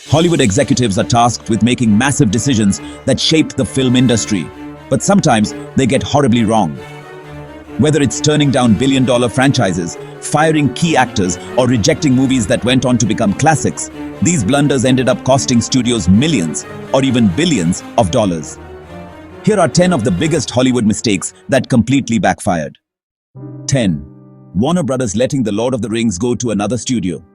Hollywood executives are tasked with making massive decisions that shape the film industry, but sometimes they get horribly wrong. Whether it's turning down billion-dollar franchises, firing key actors, or rejecting movies that went on to become classics, these blunders ended up costing studios millions or even billions of dollars. Here are 10 of the biggest Hollywood mistakes that completely backfired. 10. Warner Brothers letting The Lord of the Rings go to another studio.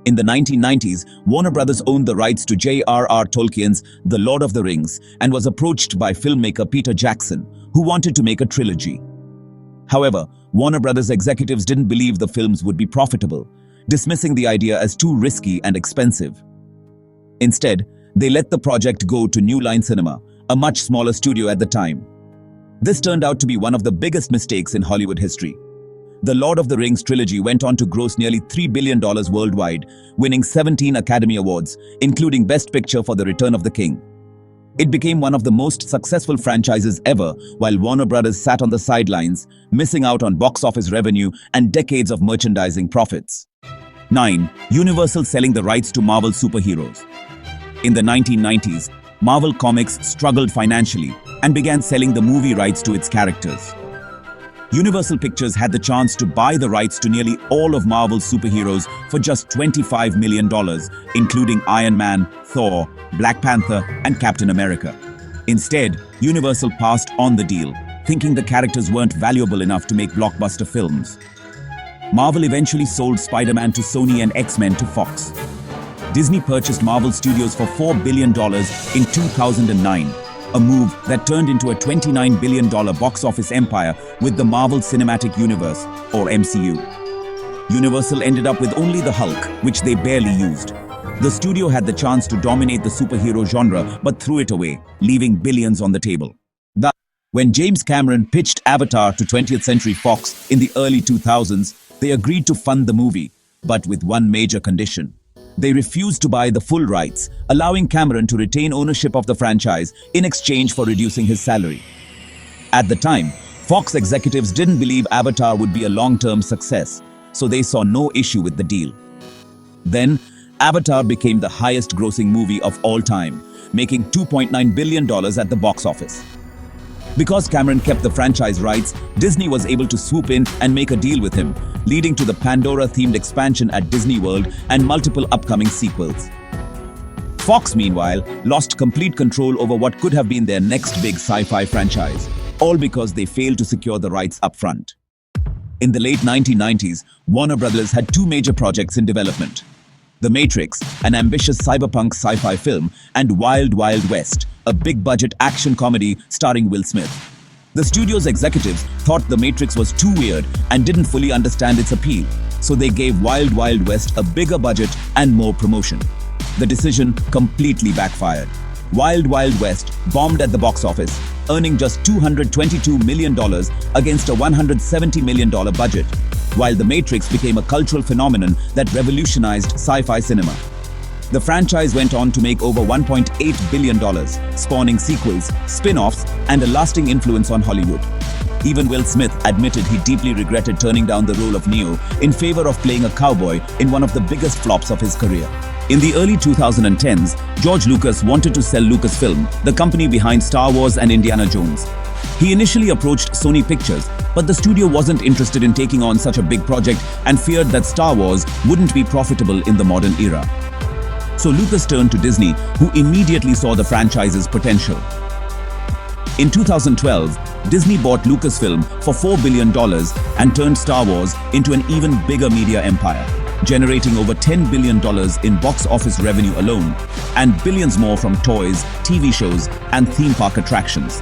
In the 1990s, Warner Brothers owned the rights to J.R.R. Tolkien's The Lord of the Rings and was approached by filmmaker Peter Jackson, who wanted to make a trilogy. However, Warner Brothers executives didn't believe the films would be profitable, dismissing the idea as too risky and expensive. Instead, they let the project go to New Line Cinema, a much smaller studio at the time. This turned out to be one of the biggest mistakes in Hollywood history. The Lord of the Rings trilogy went on to gross nearly $3 billion worldwide, winning 17 Academy Awards, including Best Picture for The Return of the King. It became one of the most successful franchises ever, while Warner Brothers sat on the sidelines, missing out on box office revenue and decades of merchandising profits. 9. Universal selling the rights to Marvel superheroes. In the 1990s, Marvel Comics struggled financially and began selling the movie rights to its characters. Universal Pictures had the chance to buy the rights to nearly all of Marvel's superheroes for just $25 million, including Iron Man, Thor, Black Panther, and Captain America. Instead, Universal passed on the deal, thinking the characters weren't valuable enough to make blockbuster films. Marvel eventually sold Spider-Man to Sony and X-Men to Fox. Disney purchased Marvel Studios for $4 billion in 2009. A move that turned into a $29 billion box office empire with the Marvel Cinematic Universe, or MCU. Universal ended up with only the Hulk, which they barely used. The studio had the chance to dominate the superhero genre, but threw it away, leaving billions on the table. Thus, when James Cameron pitched Avatar to 20th Century Fox in the early 2000s, they agreed to fund the movie, but with one major condition. They refused to buy the full rights, allowing Cameron to retain ownership of the franchise in exchange for reducing his salary. At the time, Fox executives didn't believe Avatar would be a long-term success, so they saw no issue with the deal. Then, Avatar became the highest-grossing movie of all time, making $2.9 billion at the box office. Because Cameron kept the franchise rights, Disney was able to swoop in and make a deal with him, leading to the Pandora-themed expansion at Disney World and multiple upcoming sequels. Fox, meanwhile, lost complete control over what could have been their next big sci-fi franchise, all because they failed to secure the rights up front. In the late 1990s, Warner Brothers had two major projects in development: The Matrix, an ambitious cyberpunk sci-fi film, and Wild Wild West, a big-budget action comedy starring Will Smith. The studio's executives thought The Matrix was too weird and didn't fully understand its appeal, so they gave Wild Wild West a bigger budget and more promotion. The decision completely backfired. Wild Wild West bombed at the box office, earning just $222 million against a $170 million budget, while The Matrix became a cultural phenomenon that revolutionized sci-fi cinema. The franchise went on to make over $1.8 billion, spawning sequels, spin-offs, and a lasting influence on Hollywood. Even Will Smith admitted he deeply regretted turning down the role of Neo in favor of playing a cowboy in one of the biggest flops of his career. In the early 2010s, George Lucas wanted to sell Lucasfilm, the company behind Star Wars and Indiana Jones. He initially approached Sony Pictures, but the studio wasn't interested in taking on such a big project and feared that Star Wars wouldn't be profitable in the modern era. So Lucas turned to Disney, who immediately saw the franchise's potential. In 2012, Disney bought Lucasfilm for $4 billion and turned Star Wars into an even bigger media empire, generating over $10 billion in box office revenue alone, and billions more from toys, TV shows, and theme park attractions.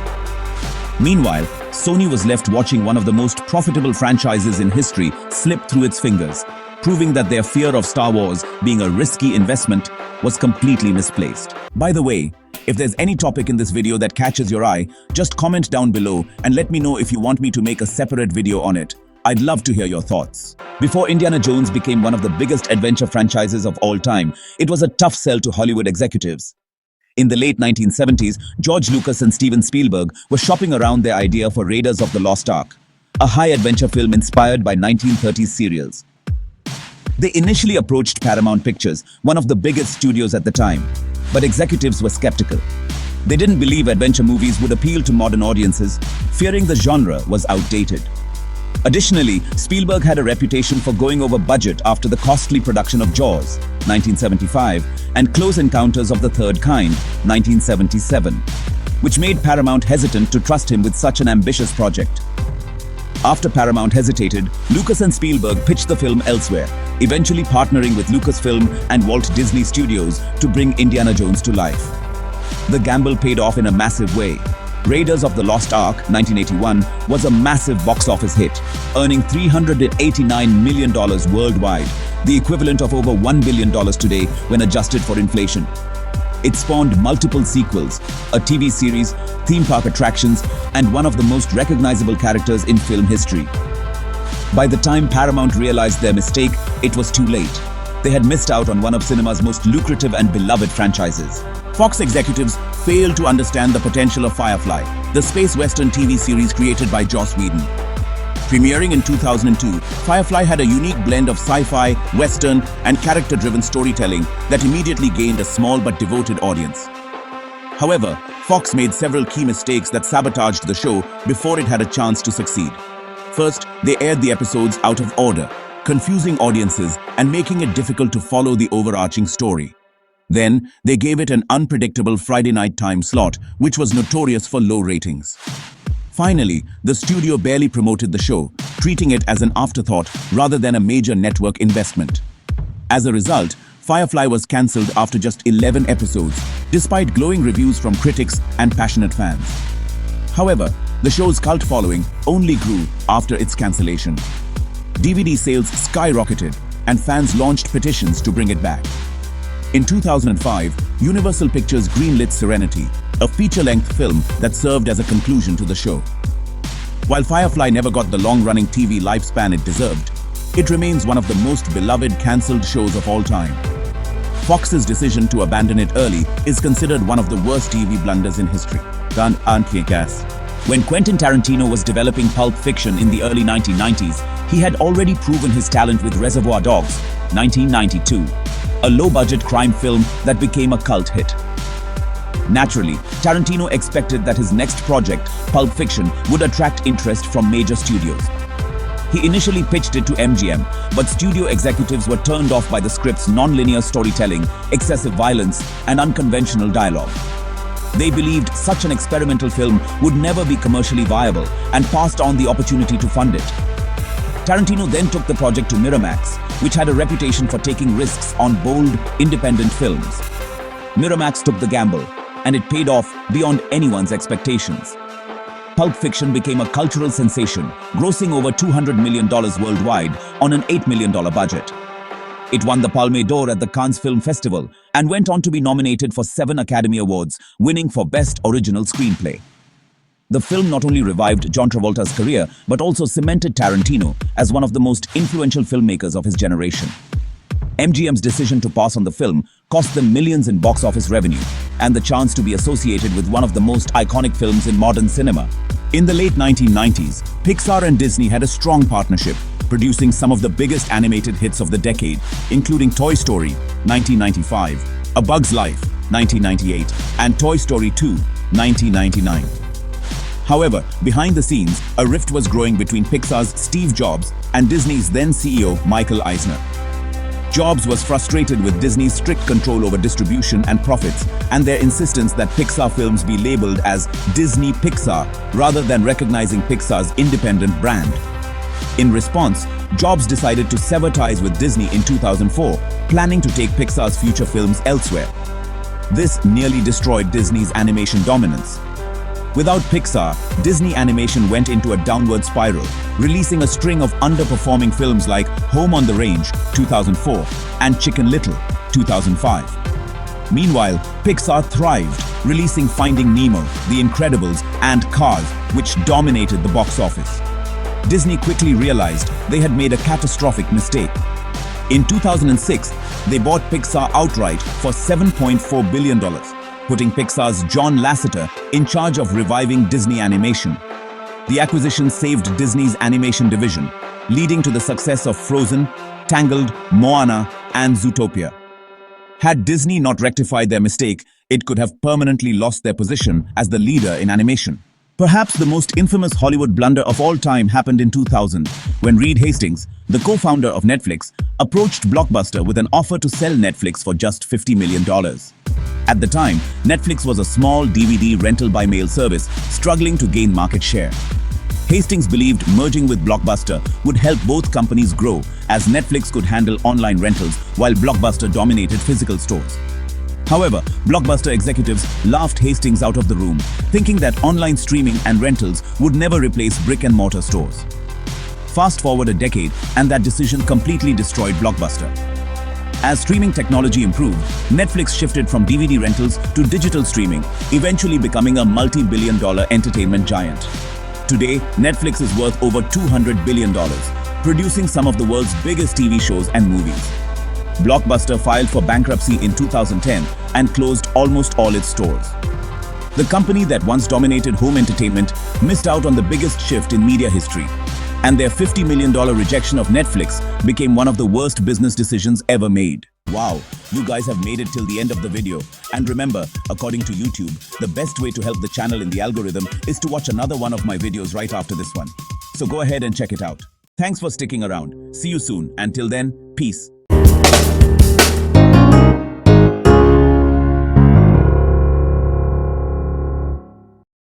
Meanwhile, Sony was left watching one of the most profitable franchises in history slip through its fingers, proving that their fear of Star Wars being a risky investment was completely misplaced. By the way, if there's any topic in this video that catches your eye, just comment down below and let me know if you want me to make a separate video on it. I'd love to hear your thoughts. Before Indiana Jones became one of the biggest adventure franchises of all time, it was a tough sell to Hollywood executives. In the late 1970s, George Lucas and Steven Spielberg were shopping around their idea for Raiders of the Lost Ark, a high-adventure film inspired by 1930s serials. They initially approached Paramount Pictures, one of the biggest studios at the time, but executives were skeptical. They didn't believe adventure movies would appeal to modern audiences, fearing the genre was outdated. Additionally, Spielberg had a reputation for going over budget after the costly production of Jaws, 1975, and Close Encounters of the Third Kind, 1977, which made Paramount hesitant to trust him with such an ambitious project. After Paramount hesitated, Lucas and Spielberg pitched the film elsewhere, eventually partnering with Lucasfilm and Walt Disney Studios to bring Indiana Jones to life. The gamble paid off in a massive way. Raiders of the Lost Ark, 1981, was a massive box office hit, earning $389 million worldwide, the equivalent of over $1 billion today when adjusted for inflation. It spawned multiple sequels, a TV series, theme park attractions, and one of the most recognizable characters in film history. By the time Paramount realized their mistake, it was too late. They had missed out on one of cinema's most lucrative and beloved franchises. Fox executives failed to understand the potential of Firefly, the space western TV series created by Joss Whedon. Premiering in 2002, Firefly had a unique blend of sci-fi, western, and character-driven storytelling that immediately gained a small but devoted audience. However, Fox made several key mistakes that sabotaged the show before it had a chance to succeed. First, they aired the episodes out of order, confusing audiences and making it difficult to follow the overarching story. Then, they gave it an unpredictable Friday night time slot, which was notorious for low ratings. Finally, the studio barely promoted the show, treating it as an afterthought rather than a major network investment. As a result, Firefly was cancelled after just 11 episodes, despite glowing reviews from critics and passionate fans. However, the show's cult following only grew after its cancellation. DVD sales skyrocketed, and fans launched petitions to bring it back. In 2005, Universal Pictures greenlit Serenity, a feature-length film that served as a conclusion to the show. While Firefly never got the long-running TV lifespan it deserved, it remains one of the most beloved cancelled shows of all time. Fox's decision to abandon it early is considered one of the worst TV blunders in history. When Quentin Tarantino was developing Pulp Fiction in the early 1990s, he had already proven his talent with Reservoir Dogs, 1992, a low-budget crime film that became a cult hit. Naturally, Tarantino expected that his next project, Pulp Fiction, would attract interest from major studios. He initially pitched it to MGM, but studio executives were turned off by the script's non-linear storytelling, excessive violence, and unconventional dialogue. They believed such an experimental film would never be commercially viable and passed on the opportunity to fund it. Tarantino then took the project to Miramax, which had a reputation for taking risks on bold, independent films. Miramax took the gamble, and it paid off beyond anyone's expectations. Pulp Fiction became a cultural sensation, grossing over $200 million worldwide on an $8 million budget. It won the Palme d'Or at the Cannes Film Festival and went on to be nominated for 7 Academy Awards, winning for Best Original Screenplay. The film not only revived John Travolta's career, but also cemented Tarantino as one of the most influential filmmakers of his generation. MGM's decision to pass on the film cost them millions in box office revenue and the chance to be associated with one of the most iconic films in modern cinema. In the late 1990s, Pixar and Disney had a strong partnership, producing some of the biggest animated hits of the decade, including Toy Story, 1995, A Bug's Life, 1998, and Toy Story 2, 1999. However, behind the scenes, a rift was growing between Pixar's Steve Jobs and Disney's then CEO Michael Eisner. Jobs was frustrated with Disney's strict control over distribution and profits and their insistence that Pixar films be labeled as Disney Pixar rather than recognizing Pixar's independent brand. In response, Jobs decided to sever ties with Disney in 2004, planning to take Pixar's future films elsewhere. This nearly destroyed Disney's animation dominance. Without Pixar, Disney animation went into a downward spiral, releasing a string of underperforming films like Home on the Range, 2004, and Chicken Little, 2005. Meanwhile, Pixar thrived, releasing Finding Nemo, The Incredibles, and Cars, which dominated the box office. Disney quickly realized they had made a catastrophic mistake. In 2006, they bought Pixar outright for $7.4 billion. Putting Pixar's John Lasseter in charge of reviving Disney animation. The acquisition saved Disney's animation division, leading to the success of Frozen, Tangled, Moana, and Zootopia. Had Disney not rectified their mistake, it could have permanently lost their position as the leader in animation. Perhaps the most infamous Hollywood blunder of all time happened in 2000, when Reed Hastings, the co-founder of Netflix, approached Blockbuster with an offer to sell Netflix for just $50 million. At the time, Netflix was a small DVD rental-by-mail service struggling to gain market share. Hastings believed merging with Blockbuster would help both companies grow, as Netflix could handle online rentals while Blockbuster dominated physical stores. However, Blockbuster executives laughed Hastings out of the room, thinking that online streaming and rentals would never replace brick-and-mortar stores. Fast forward a decade, and that decision completely destroyed Blockbuster. As streaming technology improved, Netflix shifted from DVD rentals to digital streaming, eventually becoming a multi-billion-dollar entertainment giant. Today, Netflix is worth over $200 billion, producing some of the world's biggest TV shows and movies. Blockbuster filed for bankruptcy in 2010 and closed almost all its stores. The company that once dominated home entertainment missed out on the biggest shift in media history, and their $50 million rejection of Netflix became one of the worst business decisions ever made. Wow, you guys have made it till the end of the video. And remember, according to YouTube, the best way to help the channel in the algorithm is to watch another one of my videos right after this one. So go ahead and check it out. Thanks for sticking around. See you soon. Until then, peace.